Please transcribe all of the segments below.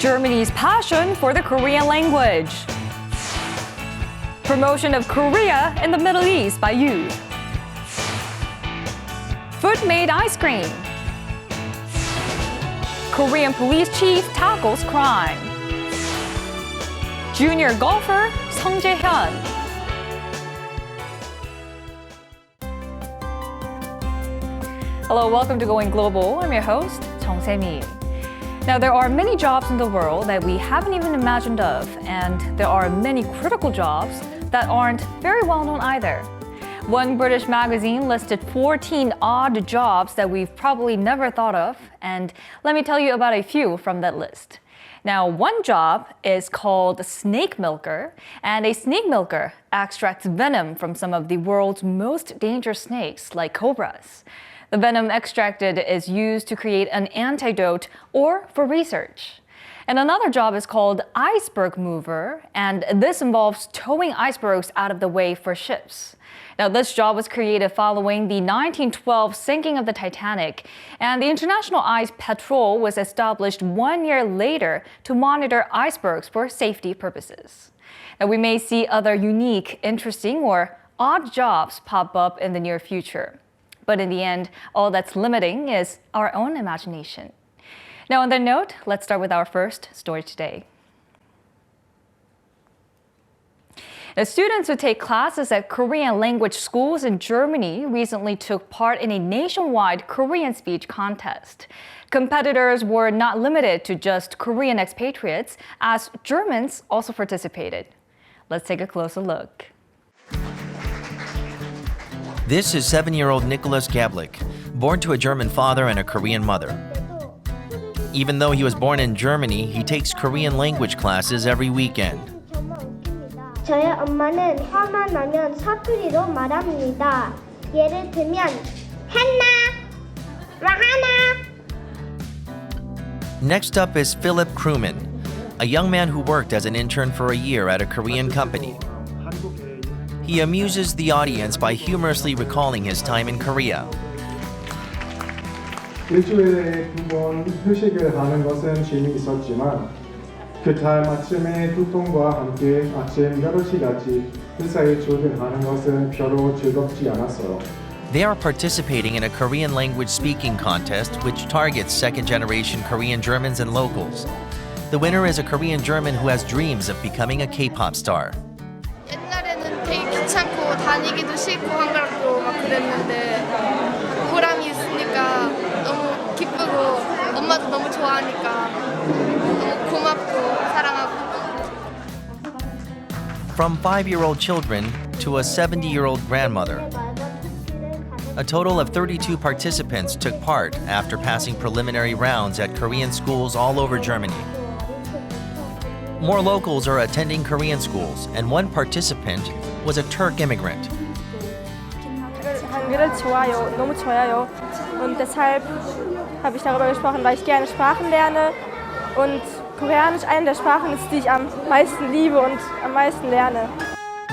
Germany's passion for the Korean language. Promotion of Korea in the Middle East by youth. Footmade Ice Cream. Korean police chief tackles crime. Junior golfer Seong Jae-Hyeon. Hello, welcome to Going Global. I'm your host, Jung Se-mi. Now, there are many jobs in the world that we haven't even imagined of, and there are many critical jobs that aren't very well known either. One British magazine listed 14 odd jobs that we've probably never thought of, and let me tell you about a few from that list. Now, one job is called snake milker, and a snake milker extracts venom from some of the world's most dangerous snakes, like cobras. The venom extracted is used to create an antidote or for research. And another job is called iceberg mover, and this involves towing icebergs out of the way for ships. Now, this job was created following the 1912 sinking of the Titanic, and the International Ice Patrol was established 1 year later to monitor icebergs for safety purposes. Now, we may see other unique, interesting, or odd jobs pop up in the near future. But in the end, all that's limiting is our own imagination. Now, on that note, let's start with our first story today. Now, students who take classes at Korean language schools in Germany recently took part in a nationwide Korean speech contest. Competitors were not limited to just Korean expatriates, as Germans also participated. Let's take a closer look. This is 7-year-old Nicholas Gablik, born to a German father and a Korean mother. Even though he was born in Germany, he takes Korean language classes every weekend. 저의 엄마는 화만 나면 사투리로 말합니다. 예를 들면 했나? 라하나? Next up is Philip Krugman, a young man who worked as an intern for a year at a Korean company. He amuses the audience by humorously recalling his time in Korea. 일주일에 2번 회식을 하는 것은 재미있었지만 그 달 아침에 두통과 함께 아침 8시까지 회사에 출근하는 것은 별로 즐겁지 않았어요. They are participating in a Korean language speaking contest which targets second-generation Korean Germans and locals. The winner is a Korean German who has dreams of becoming a K-pop star. 옛날에는 되게 귀찮고 다니기도 싫고 한가롭고 막 그랬는데 보람이 있으니까 너무 기쁘고 엄마도 너무 좋아하니까 너무 고맙고 사랑하고. From 5-year-old children to a 70-year-old grandmother. A total of 32 participants took part after passing preliminary rounds at Korean schools all over Germany. More locals are attending Korean schools, and one participant was a Turk immigrant. 한글을 좋아요. 너무 좋아요. Und deshalb habe ich darüber gesprochen, weil ich gerne Sprachen lerne. Und Koreanisch eine der Sprachen ist, die ich am meisten liebe und am meisten lerne.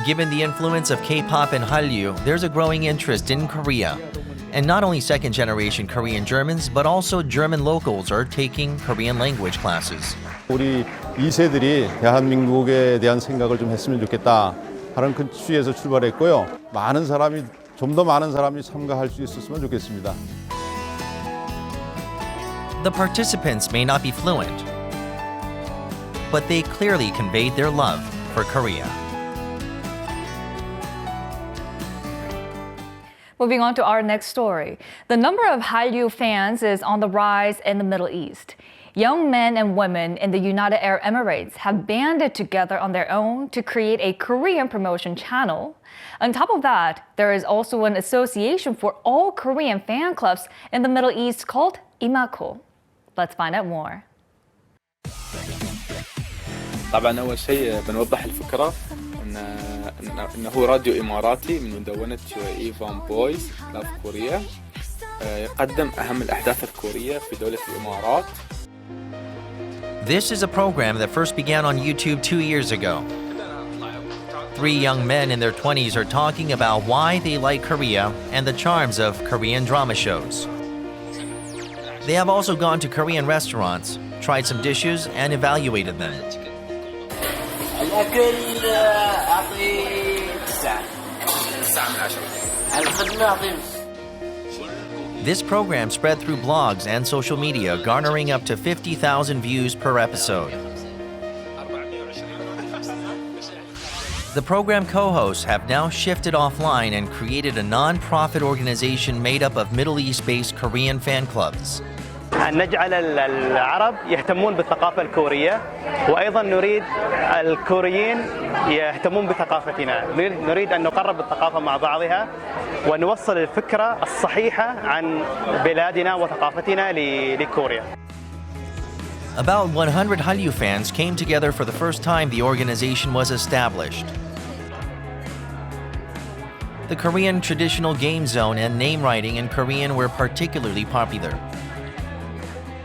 Given the influence of K-pop and Hallyu, there's a growing interest in Korea. And not only second-generation Korean Germans, but also German locals are taking Korean language classes. 우리 2세들이 대한민국에 대한 생각을 좀 했으면 좋겠다 하는 그 취지에서 출발했고요. 좀 더 많은 사람이 참가할 수 있었으면 좋겠습니다. The participants may not be fluent, but they clearly conveyed their love for Korea. Moving on to our next story. The number of Hallyu fans is on the rise in the Middle East. Young men and women in the United Arab Emirates have banded together on their own to create a Korean promotion channel. On top of that, there is also an association for all Korean fan clubs in the Middle East called Imako. Let's find out more. طبعا أول شيء بنوضح الفكرة إنه هو راديو إماراتي من مدونة إيفان بويز لاف كوريا يقدم أهم الأحداث الكورية في دولة الإمارات. This is a program that first began on YouTube 2 years ago. 3 young men in their 20s are talking about why they like Korea and the charms of Korean drama shows. They have also gone to Korean restaurants, tried some dishes and evaluated them. This program spread through blogs and social media, garnering up to 50,000 views per episode. The program co-hosts have now shifted offline and created a non-profit organization made up of Middle East-based Korean fan clubs. أن نجعل العرب يهتمون بالثقافة الكورية وأيضا نريد الكوريين يهتمون بثقافتنا نريد أن نقرب الثقافة مع بعضها ونوصل الفكرة الصحيحة عن بلادنا وثقافتنا لكوريا. About 100 Hallyu fans came together for the first time the organization was established. The Korean traditional game zone and name writing in Korean were particularly popular.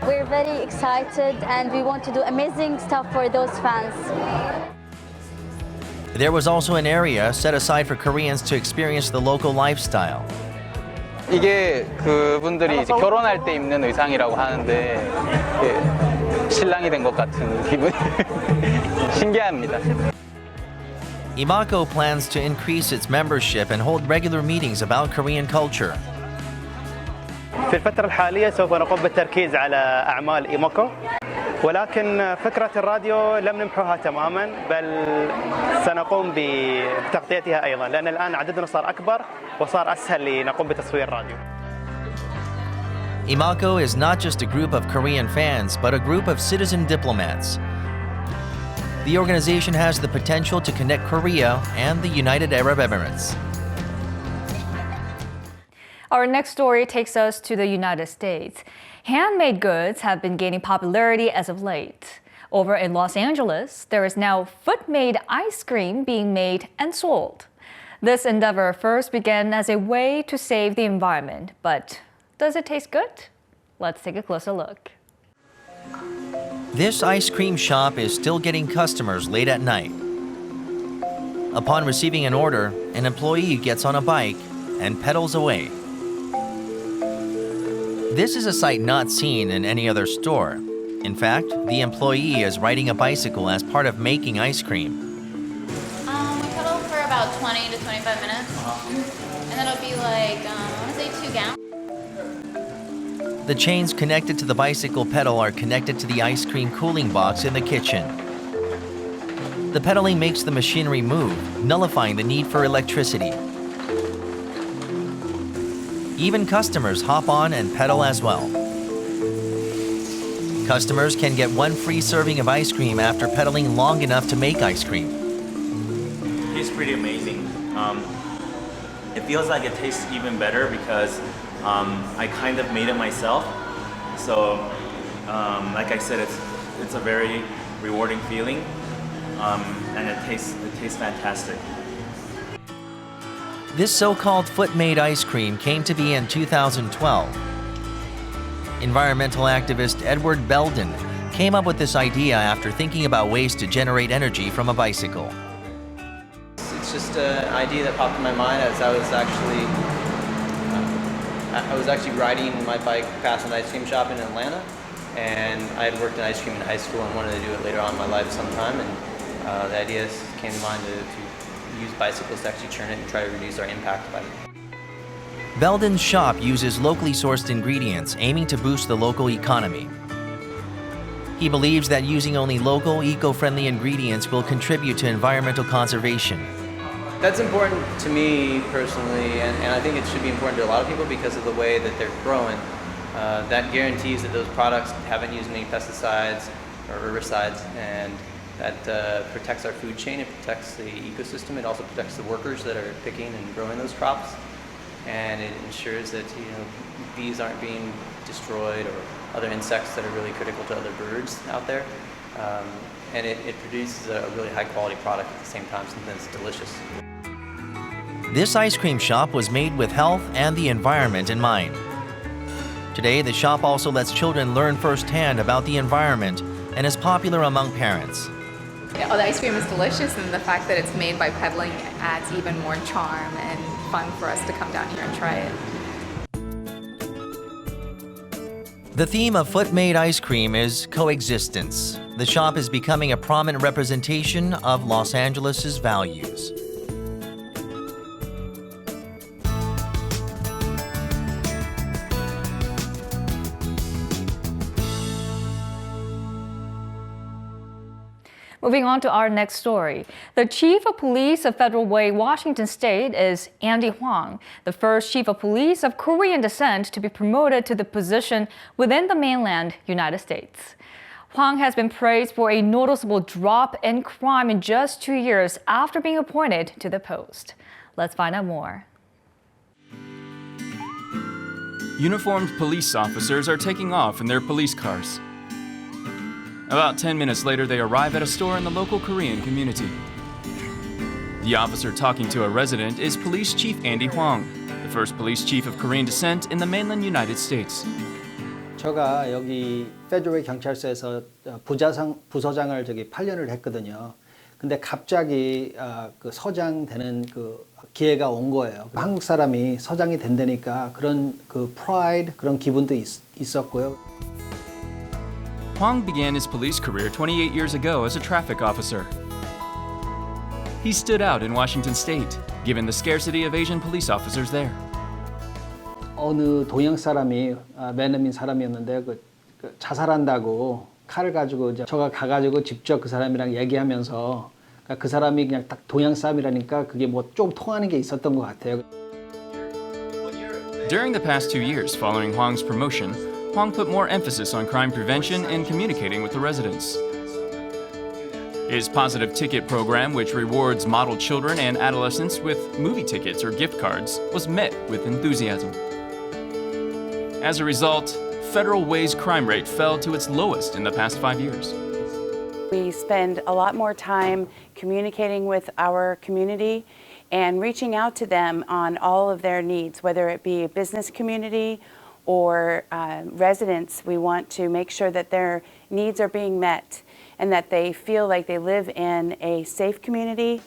We're very excited and we want to do amazing stuff for those fans. There was also an area set aside for Koreans to experience the local lifestyle. 이게 그분들이 이제 결혼할 때 입는 의상이라고 하는데 신랑이 된 것 같은 기분 신기합니다. Imako plans to increase its membership and hold regular meetings about Korean culture. في الفترة الحالية سوف نقوم بالتركيز على أعمال إيموكو ولكن فكرة الراديو لم نمحوها تماما بل سنقوم بتغطيتها أيضا لأن الآن عددنا صار أكبر وصار أسهل لنقوم بتصوير راديو. Imako is not just a group of Korean fans, but a group of citizen diplomats. The organization has the potential to connect Korea and the United Arab Emirates. Our next story takes us to the United States. Handmade goods have been gaining popularity as of late. Over in Los Angeles, there is now Footmade ice cream being made and sold. This endeavor first began as a way to save the environment, but does it taste good? Let's take a closer look. This ice cream shop is still getting customers late at night. Upon receiving an order, an employee gets on a bike and pedals away. This is a sight not seen in any other store. In fact, the employee is riding a bicycle as part of making ice cream. We pedal for about 20 to 25 minutes. And then it'll be like, I want to say 2 gallons. The chains connected to the bicycle pedal are connected to the ice cream cooling box in the kitchen. The pedaling makes the machinery move, nullifying the need for electricity. Even customers hop on and pedal as well. Customers can get 1 free serving of ice cream after pedaling long enough to make ice cream. It's pretty amazing. It feels like it tastes even better because I kind of made it myself. So, like I said, it's a very rewarding feeling, and it tastes fantastic. This so-called Footmade ice cream came to be in 2012. Environmental activist Edward Belden came up with this idea after thinking about ways to generate energy from a bicycle. It's just an idea that popped in my mind as I was actually riding my bike past an ice cream shop in Atlanta, and I had worked in ice cream in high school and wanted to do it later on in my life sometime, and the idea came to mind to use bicycles to actually churn it and try to reduce our impact by it. Belden's shop uses locally sourced ingredients, aiming to boost the local economy. He believes that using only local, eco-friendly ingredients will contribute to environmental conservation. That's important to me personally, and I think it should be important to a lot of people because of the way that they're growing. That guarantees that those products haven't used any pesticides or herbicides, and that protects our food chain, it protects the ecosystem, it also protects the workers that are picking and growing those crops, and it ensures that bees aren't being destroyed or other insects that are really critical to other birds out there, and it produces a really high quality product at the same time, something that's delicious. This ice cream shop was made with health and the environment in mind. Today, the shop also lets children learn firsthand about the environment and is popular among parents. Yeah, the ice cream is delicious, and the fact that it's made by pedaling adds even more charm and fun for us to come down here and try it. The theme of Footmade Ice Cream is coexistence. The shop is becoming a prominent representation of Los Angeles' values. Moving on to our next story. The Chief of Police of Federal Way, Washington State is Andy Hwang, the first Chief of Police of Korean descent to be promoted to the position within the mainland United States. Hwang has been praised for a noticeable drop in crime in just 2 years after being appointed to the post. Let's find out more. Uniformed police officers are taking off in their police cars. About 10 minutes later, they arrive at a store in the local Korean community. The officer talking to a resident is Police Chief Andy Hwang, the first police chief of Korean descent in the mainland United States. 제가 여기 페드럴 경찰서에서 부서장을 8년을 했거든요. 근데 갑자기 그 서장 되는 그 기회가 온 거예요. 한국 사람이 서장이 된다니까 그런 그 프라이드 그런 기분도 있었고요. Hwang began his police career 28 years ago as a traffic officer. He stood out in Washington State, given the scarcity of Asian police officers there. 어느 동양 사람이 매너민 사람이었는데 그 자살한다고 칼을 가지고 저가 가가지고 직접 그 사람이랑 얘기하면서 그 사람이 그냥 딱 동양 사람이라니까 그게 뭐 좀 통하는 게 있었던 것 같아요. During the past 2 years following Hwang's promotion, Hwang put more emphasis on crime prevention and communicating with the residents. His positive ticket program, which rewards model children and adolescents with movie tickets or gift cards, was met with enthusiasm. As a result, Federal Way's crime rate fell to its lowest in the past 5 years. We spend a lot more time communicating with our community and reaching out to them on all of their needs, whether it be a business community or residents. We want to make sure that their needs are being met and that they feel like they live in a safe community.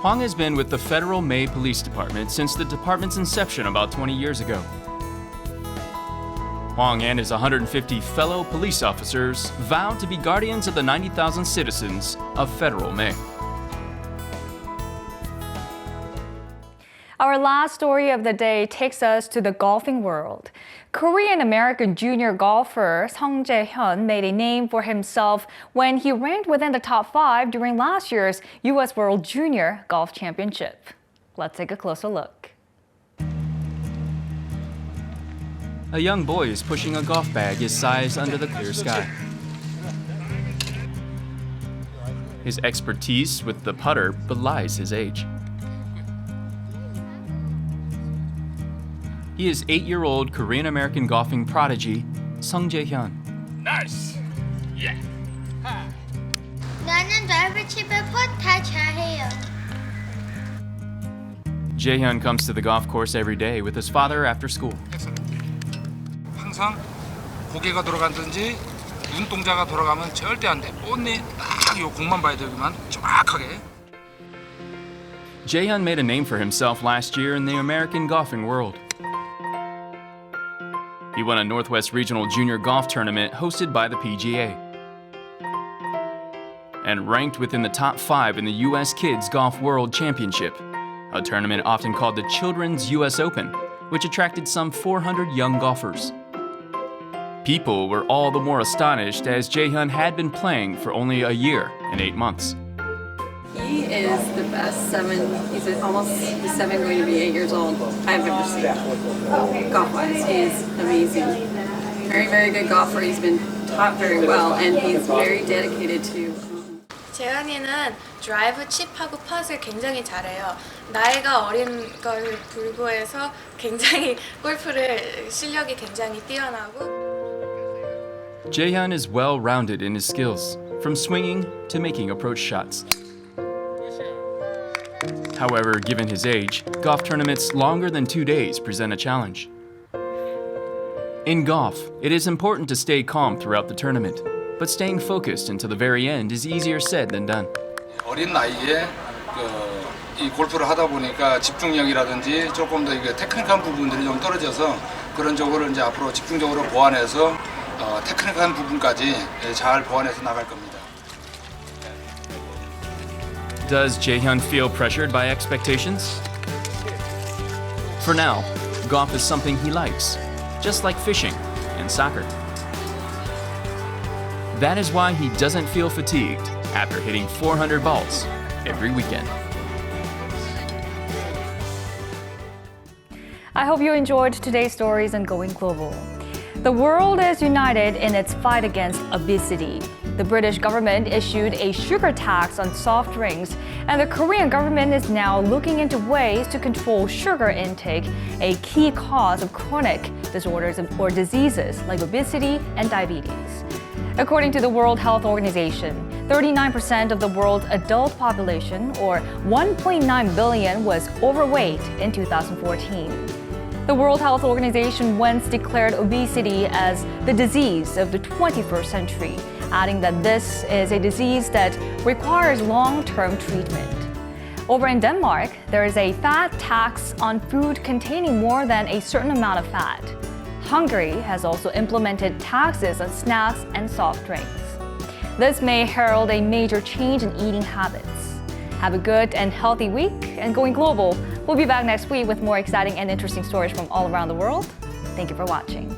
Hwang has been with the Federal May Police Department since the department's inception about 20 years ago. Hwang and his 150 fellow police officers vowed to be guardians of the 90,000 citizens of Federal May. Our last story of the day takes us to the golfing world. Korean-American junior golfer Seong Jae-Hyeon made a name for himself when he ranked within the top 5 during last year's U.S. World Junior Golf Championship. Let's take a closer look. A young boy is pushing a golf bag his size under the clear sky. His expertise with the putter belies his age. He is 8-year-old Korean-American golfing prodigy, Seong Jae-Hyeon. Nice! Yeah! 나는 드라이버 칩을 다 잘해요. Jae-Hyun comes to the golf course every day with his father after school. 항상 고개가 돌아가든지 눈동자가 돌아가면 절대 안 돼. 온리 딱 요 공만 봐야 되기만 정확하게. Jae-Hyun made a name for himself last year in the American golfing world. He won a Northwest Regional Junior Golf Tournament hosted by the PGA and ranked within the top 5 in the U.S. Kids Golf World Championship, a tournament often called the Children's U.S. Open, which attracted some 400 young golfers. People were all the more astonished as Jae-Hyun had been playing for only a year and 8 months. He is the best 7, he's almost 7, going to be 8 years old I've ever seen. Golf-wise, he's amazing. Very, very good golfer. He's been taught very well and he's very dedicated to. 재현이는 드라이브 칩하고 펫을 굉장히 잘해요. 나이가 어린 걸 불구해서 굉장히 골프를 실력이 굉장히 뛰어나고. Jae-Hyun is well-rounded in his skills, from swinging to making approach shots. However, given his age, golf tournaments longer than 2 days present a challenge. In golf, it is important to stay calm throughout the tournament, but staying focused until the very end is easier said than done. 어린 나이에 이 골프를 하다 보니까 집중력이라든지 조금 더 이게 테크닉한 부분들이 좀 떨어져서 그런 쪽으로 이제 앞으로 집중적으로 보완해서 테크닉한 부분까지 잘 보완해서 나갈 겁니다. Does Jae-Hyun feel pressured by expectations? For now, golf is something he likes, just like fishing and soccer. That is why he doesn't feel fatigued after hitting 400 balls every weekend. I hope you enjoyed today's stories on Going Global. The world is united in its fight against obesity. The British government issued a sugar tax on soft drinks, and the Korean government is now looking into ways to control sugar intake, a key cause of chronic disorders or diseases like obesity and diabetes. According to the World Health Organization, 39% of the world's adult population, or 1.9 billion, was overweight in 2014. The World Health Organization once declared obesity as the disease of the 21st century, adding that this is a disease that requires long-term treatment. Over in Denmark, there is a fat tax on food containing more than a certain amount of fat. Hungary has also implemented taxes on snacks and soft drinks. This may herald a major change in eating habits. Have a good and healthy week, and Going Global, we'll be back next week with more exciting and interesting stories from all around the world. Thank you for watching.